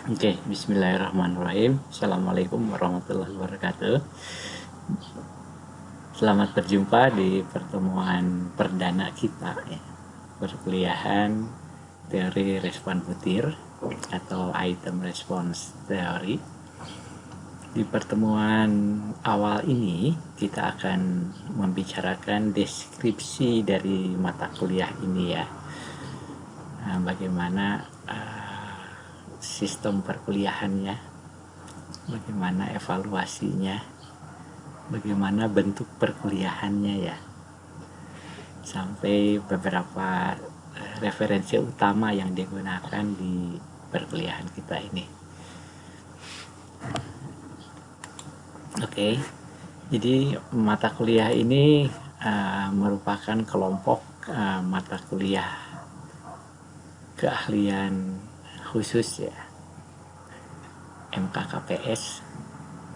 Oke, bismillahirrahmanirrahim. Assalamualaikum warahmatullahi wabarakatuh. Selamat berjumpa di pertemuan perdana kita ya. Perkuliahan teori respon butir atau item response theory. Di pertemuan awal ini kita akan membicarakan deskripsi dari mata kuliah ini ya. Bagaimana sistem perkuliahannya, bagaimana evaluasinya, bagaimana bentuk perkuliahannya ya, sampai beberapa referensi utama yang digunakan di perkuliahan kita ini. Oke, jadi mata kuliah ini merupakan kelompok mata kuliah keahlian khusus ya, MKKPS,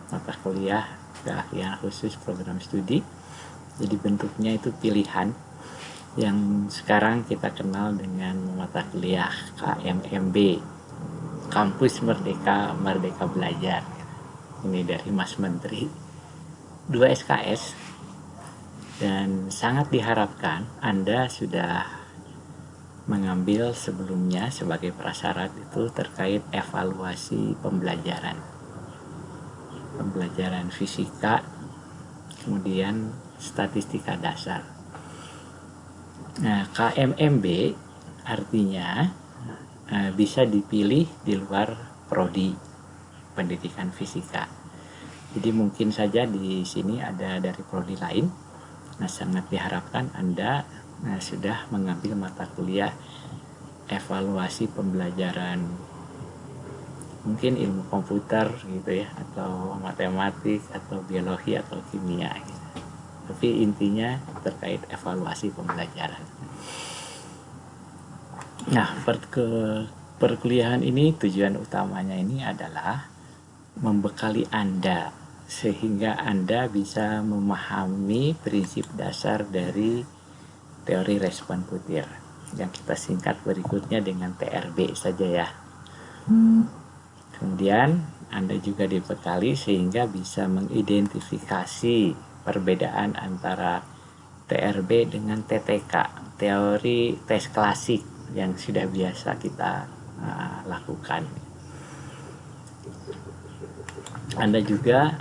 mata kuliah keahlian khusus program studi. Jadi bentuknya itu pilihan yang sekarang kita kenal dengan mata kuliah KMMB, Kampus Merdeka Merdeka Belajar. Ini dari Mas Menteri, 2 SKS, dan sangat diharapkan Anda sudah mengambil sebelumnya sebagai prasyarat itu terkait evaluasi pembelajaran fisika, kemudian statistika dasar. Nah, KMMB artinya bisa dipilih di luar prodi pendidikan fisika. Jadi mungkin saja di sini ada dari prodi lain. Nah, sangat diharapkan Anda sudah mengambil mata kuliah evaluasi pembelajaran, mungkin ilmu komputer gitu ya, atau matematik atau biologi atau kimia gitu. Tapi intinya terkait evaluasi pembelajaran. Nah, perkuliahan ini tujuan utamanya ini adalah membekali Anda sehingga Anda bisa memahami prinsip dasar dari teori respon butir yang kita singkat berikutnya dengan TRB saja ya. Kemudian Anda juga dibekali sehingga bisa mengidentifikasi perbedaan antara TRB dengan TTK, teori tes klasik yang sudah biasa kita lakukan. Anda juga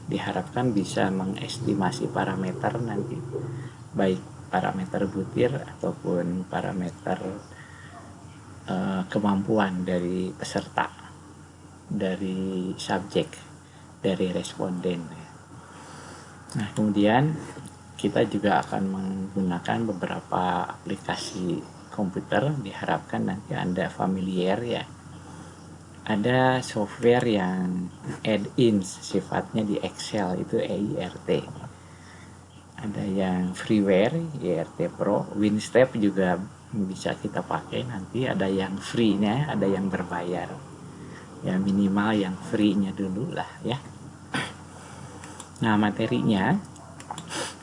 diharapkan bisa mengestimasi parameter nanti, baik parameter butir ataupun parameter kemampuan dari peserta, dari subjek, dari responden. Nah, kemudian kita juga akan menggunakan beberapa aplikasi komputer. Diharapkan nanti Anda familiar ya. Ada software yang add-ins sifatnya di Excel, itu EIRT. Ada yang freeware, EIRT Pro, WinStep juga bisa kita pakai nanti. Ada yang free-nya, ada yang berbayar. Ya minimal yang free-nya dulu lah ya. Nah, materinya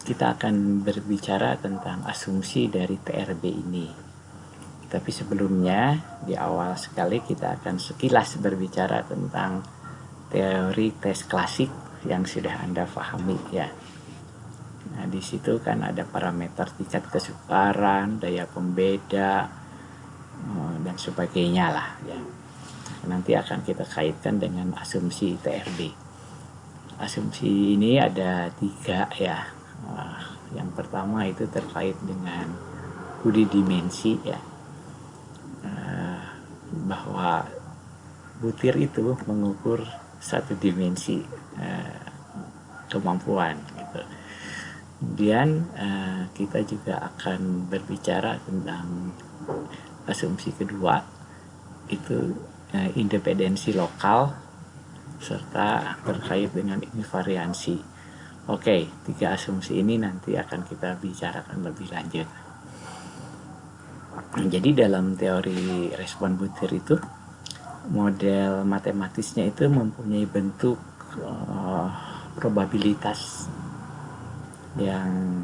kita akan berbicara tentang asumsi dari TRB ini. Tapi sebelumnya, di awal sekali kita akan sekilas berbicara tentang teori tes klasik yang sudah Anda pahami ya. Nah, di situ kan ada parameter tingkat kesukaran, daya pembeda, dan sebagainya lah ya. Nanti akan kita kaitkan dengan asumsi TRB. Asumsi ini ada 3 ya. Yang pertama itu terkait dengan studi dimensi ya, bahwa butir itu mengukur satu dimensi kemampuan gitu. Kemudian kita juga akan berbicara tentang asumsi kedua, itu independensi lokal serta terkait dengan invariansi. Oke, 3 asumsi ini nanti akan kita bicarakan lebih lanjut. Jadi dalam teori respon butir itu, model matematisnya itu mempunyai bentuk probabilitas yang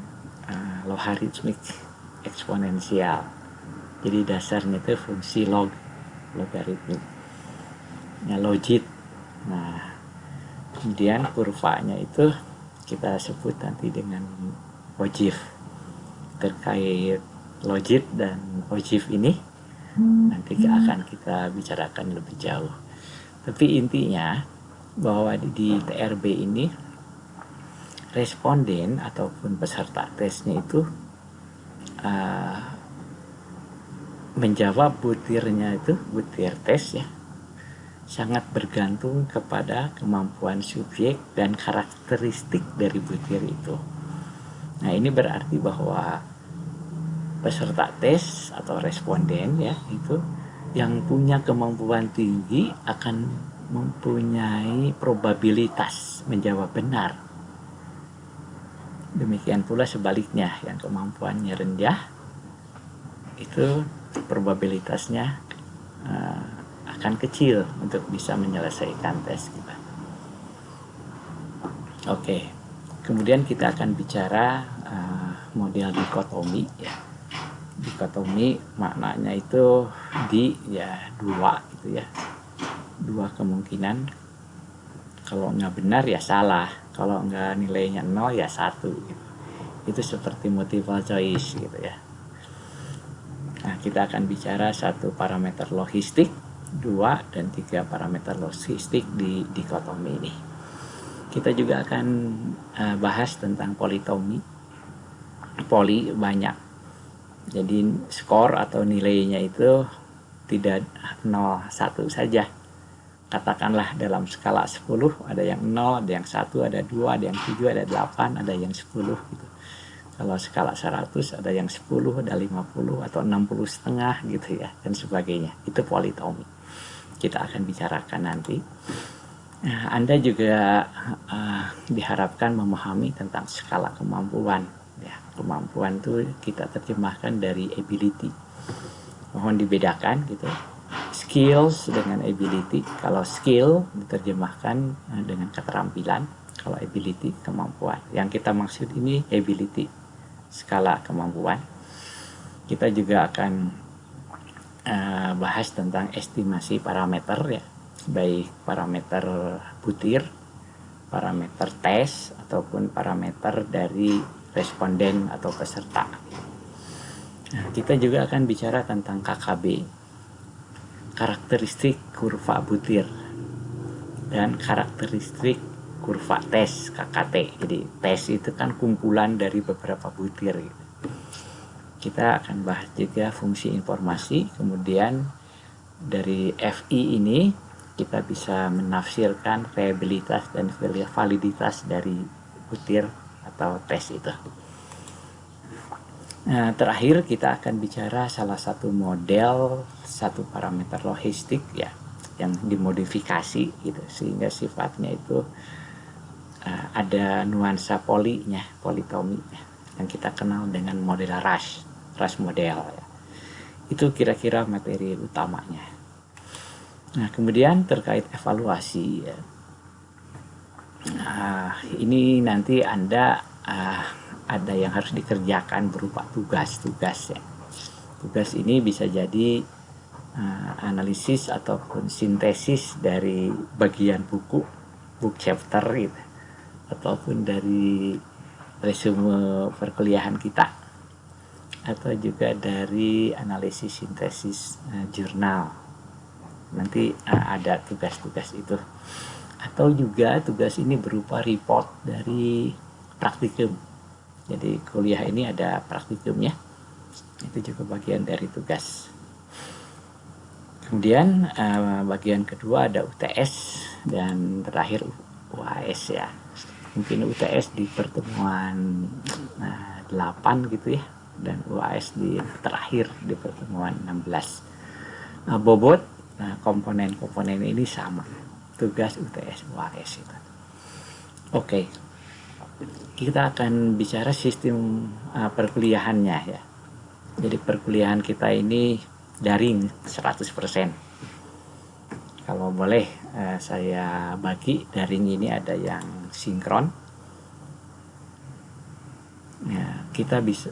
logaritmik eksponensial. Jadi dasarnya itu fungsi logaritmik. logit. Nah, kemudian kurvanya itu kita sebut nanti dengan ojif. Terkait logit dan ojif ini nanti akan kita bicarakan lebih jauh. Tapi intinya bahwa di TRB ini responden ataupun peserta tesnya itu menjawab butirnya itu, butir tes ya, sangat bergantung kepada kemampuan subjek dan karakteristik dari butir itu. Nah, ini berarti bahwa peserta tes atau responden ya itu yang punya kemampuan tinggi akan mempunyai probabilitas menjawab benar. Demikian pula sebaliknya, yang kemampuannya rendah itu probabilitasnya akan kecil untuk bisa menyelesaikan tes kita. Oke, kemudian kita akan bicara model dikotomi ya. Dikotomi maknanya itu dua gitu ya, dua kemungkinan. Kalau nggak benar ya salah, kalau nggak nilainya 0 ya 1 gitu. Itu seperti multiple choice gitu ya. Nah, kita akan bicara 1 parameter logistik, 2 dan 3 parameter logistik di dikotomi ini. Kita juga akan bahas tentang politomi. Poli banyak, jadi skor atau nilainya itu tidak 0, 1 saja. Katakanlah dalam skala 10 ada yang 0, ada yang 1, ada 2, ada yang 7, ada 8, ada yang 10 gitu. Kalau skala 100 ada yang 10, ada 50 atau 60 setengah gitu ya, dan sebagainya. Itu politomi. Kita akan bicarakan nanti. Nah, Anda juga diharapkan memahami tentang skala kemampuan. Ya, kemampuan itu kita terjemahkan dari ability. Mohon dibedakan gitu. Skills dengan ability. Kalau skill diterjemahkan dengan keterampilan, kalau ability kemampuan. Yang kita maksud ini ability, skala kemampuan. Kita juga akan bahas tentang estimasi parameter ya, baik parameter butir, parameter tes ataupun parameter dari responden atau peserta. Nah, kita juga akan bicara tentang KKB, karakteristik kurva butir, dan karakteristik kurva tes, KKT. Jadi tes itu kan kumpulan dari beberapa butir gitu. Kita akan bahas juga fungsi informasi. Kemudian dari FI ini kita bisa menafsirkan reliabilitas dan validitas dari butir atau tes itu. Nah, terakhir kita akan bicara salah satu model 1 parameter logistik ya, yang dimodifikasi gitu sehingga sifatnya itu ada nuansa polinya, politomi yang kita kenal dengan model Rush model ya. Itu kira-kira materi utamanya. Nah, kemudian terkait evaluasi ya. Nah, ini nanti Anda ada yang harus dikerjakan berupa tugas-tugas ya. Tugas ini bisa jadi analisis ataupun sintesis dari bagian buku, book chapter gitu, ataupun dari resume perkuliahan kita, atau juga dari analisis sintesis jurnal. Nanti ada tugas-tugas itu, atau juga tugas ini berupa report dari praktikum. Jadi kuliah ini ada praktikumnya, itu juga bagian dari tugas. Kemudian bagian kedua ada UTS dan terakhir UAS ya. Mungkin UTS di pertemuan 8 gitu ya, dan UAS di terakhir di pertemuan 16. Bobot komponen-komponen ini sama, tugas UTS UAS itu. Oke. Kita akan bicara sistem perkuliahannya ya. Jadi perkuliahan kita ini daring 100%. Kalau boleh saya bagi, daring ini ada yang sinkron. Ya, kita bisa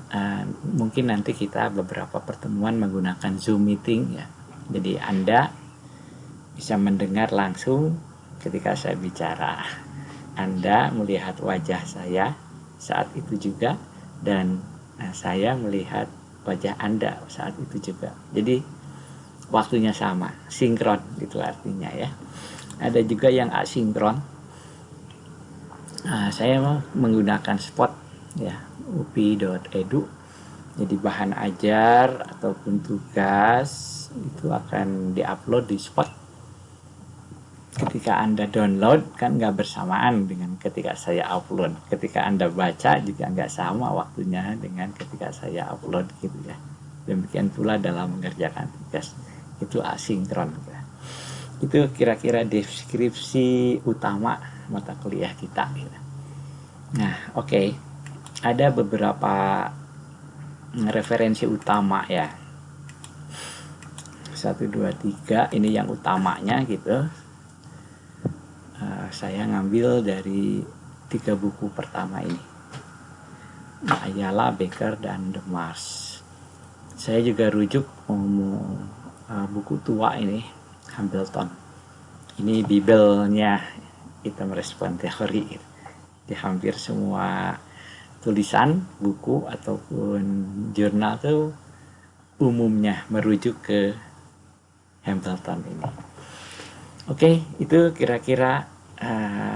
mungkin nanti kita beberapa pertemuan menggunakan Zoom meeting ya. Jadi Anda bisa mendengar langsung ketika saya bicara. Anda melihat wajah saya saat itu juga, dan saya melihat wajah Anda saat itu juga. Jadi waktunya sama, sinkron itu artinya ya. Ada juga yang asinkron. Saya mau menggunakan spot ya, upi.edu. Jadi bahan ajar ataupun tugas itu akan diupload di spot. Ketika Anda download kan nggak bersamaan dengan ketika saya upload. Ketika Anda baca juga nggak sama waktunya dengan ketika saya upload gitu ya. Demikian pula dalam mengerjakan tugas, itu asinkron ya. Itu kira-kira deskripsi utama mata kuliah kita gitu. Nah, oke. Ada beberapa referensi utama ya. 1, 2, 3 ini yang utamanya gitu. Saya ngambil dari 3 buku pertama ini, Ayala, Becker, dan The Mars. Saya juga rujuk buku tua ini, Hambleton. Ini bibelnya Item Response Theory. Di hampir semua tulisan, buku, ataupun jurnal itu umumnya merujuk ke Hambleton ini. Oke, itu kira-kira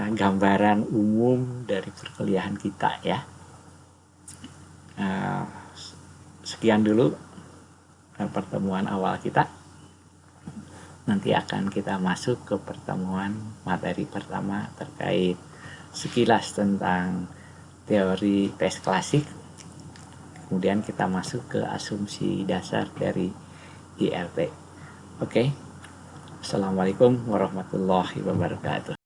gambaran umum dari perkuliahan kita ya. Sekian dulu pertemuan awal kita. Nanti akan kita masuk ke pertemuan materi pertama terkait sekilas tentang teori tes klasik. Kemudian kita masuk ke asumsi dasar dari IRT. Oke. Assalamualaikum warahmatullahi wabarakatuh.